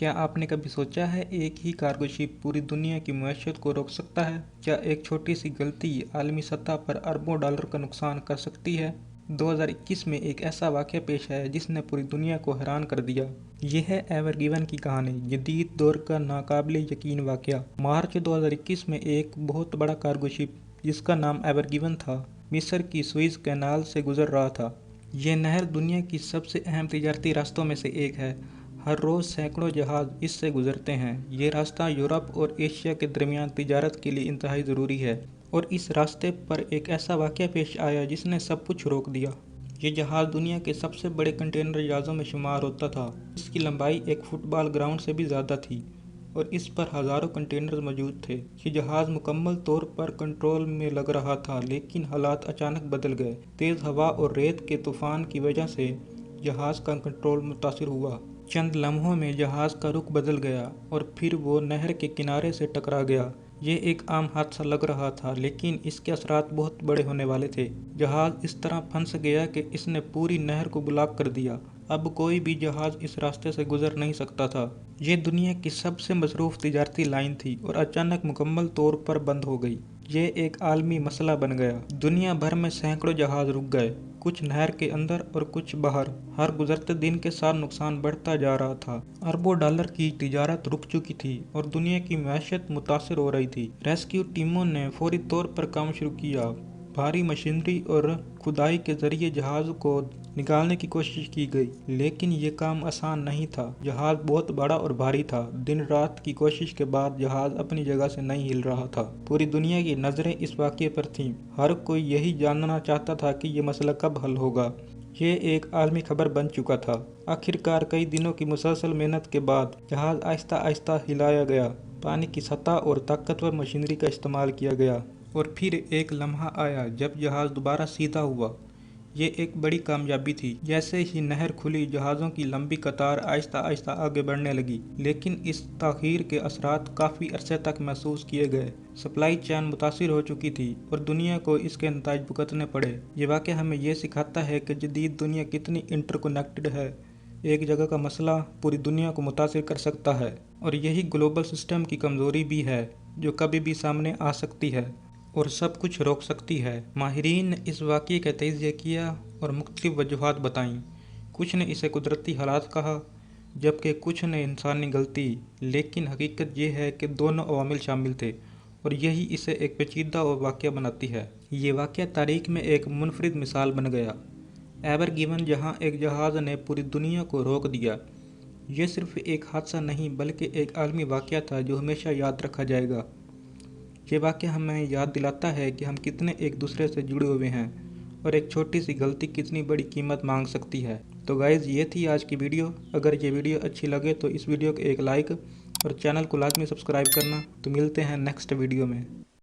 क्या आपने कभी सोचा है एक ही कार्गो शिप पूरी दुनिया की मईशत को रोक सकता है? क्या एक छोटी सी गलती आलमी सतह पर अरबों डॉलर का नुकसान कर सकती है? 2021 में एक ऐसा वाक़या पेश आया जिसने पूरी दुनिया को हैरान कर दिया। यह है एवर गिवन की कहानी, जदीद दौर का नाकाबिले यकीन वाक़या। मार्च 2021 में एक बहुत बड़ा कार्गो शिप जिसका नाम एवर गिवन था, मिस्र की सुएज़ कैनाल से गुजर रहा था। ये नहर दुनिया की सबसे अहम तिजारती रास्तों में से एक है। हर रोज़ सैकड़ों जहाज़ इससे गुजरते हैं। ये रास्ता यूरोप और एशिया के दरमियान तिजारत के लिए इंतहाई ज़रूरी है। और इस रास्ते पर एक ऐसा वाक़या पेश आया जिसने सब कुछ रोक दिया। ये जहाज़ दुनिया के सबसे बड़े कंटेनर जहाज़ों में शुमार होता था। इसकी लंबाई एक फुटबॉल ग्राउंड से भी ज़्यादा थी और इस पर हज़ारों कंटेनर मौजूद थे। ये जहाज़ मुकम्मल तौर पर कंट्रोल में लग रहा था, लेकिन हालात अचानक बदल गए। तेज़ हवा और रेत के तूफान की वजह से जहाज़ का कंट्रोल मुतासिर हुआ। चंद लम्हों में जहाज़ का रुख बदल गया और फिर वो नहर के किनारे से टकरा गया। ये एक आम हादसा लग रहा था, लेकिन इसके असरात बहुत बड़े होने वाले थे। जहाज़ इस तरह फंस गया कि इसने पूरी नहर को ब्लॉक कर दिया। अब कोई भी जहाज़ इस रास्ते से गुजर नहीं सकता था। ये दुनिया की सबसे मसरूफ़ तिजारती लाइन थी और अचानक मुकम्मल तौर पर बंद हो गई। ये एक आलमी मसला बन गया। दुनिया भर में सैकड़ों जहाज़ रुक गए, कुछ नहर के अंदर और कुछ बाहर। हर गुजरते दिन के साथ नुकसान बढ़ता जा रहा था। अरबों डॉलर की तिजारत रुक चुकी थी और दुनिया की मैशत मुतासर हो रही थी। रेस्क्यू टीमों ने फौरी तौर पर काम शुरू किया। भारी मशीनरी और खुदाई के जरिए जहाज़ को निकालने की कोशिश की गई, लेकिन ये काम आसान नहीं था। जहाज़ बहुत बड़ा और भारी था। दिन रात की कोशिश के बाद जहाज़ अपनी जगह से नहीं हिल रहा था। पूरी दुनिया की नज़रें इस वाक़ये पर थीं। हर कोई यही जानना चाहता था कि ये मसला कब हल होगा। ये एक आलमी खबर बन चुका था। आखिरकार कई दिनों की मुसलसल मेहनत के बाद जहाज़ आहिस्ता आहिस्ता हिलाया गया। पानी की सतह और ताकतवर मशीनरी का इस्तेमाल किया गया और फिर एक लम्हा आया जब जहाज़ दोबारा सीधा हुआ। ये एक बड़ी कामयाबी थी। जैसे ही नहर खुली, जहाज़ों की लंबी कतार आहिस्ता आहिस्ता आगे बढ़ने लगी, लेकिन इस ताख़ीर के असरात काफ़ी अरसे तक महसूस किए गए। सप्लाई चेन मुतासिर हो चुकी थी और दुनिया को इसके नताइज भुगतने पड़े। ये वाक़या हमें यह सिखाता है कि जदीद दुनिया कितनी इंटरकनेक्टेड है। एक जगह का मसला पूरी दुनिया को मुतासिर कर सकता है और यही ग्लोबल सिस्टम की कमज़ोरी भी है, जो कभी भी सामने आ सकती है और सब कुछ रोक सकती है। माहिरीन ने इस वाक़ये का तजिया किया और मुख्तलिफ वजूहात बताईं। कुछ ने इसे कुदरती हालात कहा, जबकि कुछ ने इंसानी गलती। लेकिन हकीकत यह है कि दोनों अवामिल शामिल थे और यही इसे एक पेचीदा और वाक़या बनाती है। ये वाक़या तारीख़ में एक मुनफरिद मिसाल बन गया। एवर गिवन, जहाँ एक जहाज़ ने पूरी दुनिया को रोक दिया। ये सिर्फ एक हादसा नहीं, बल्कि एक आलमी वाक़या था जो हमेशा याद रखा जाएगा। ये वाक़या हमें याद दिलाता है कि हम कितने एक दूसरे से जुड़े हुए हैं और एक छोटी सी गलती कितनी बड़ी कीमत मांग सकती है। तो गाइज़, ये थी आज की वीडियो। अगर ये वीडियो अच्छी लगे तो इस वीडियो को एक लाइक और चैनल को लाजमी सब्सक्राइब करना। तो मिलते हैं नेक्स्ट वीडियो में।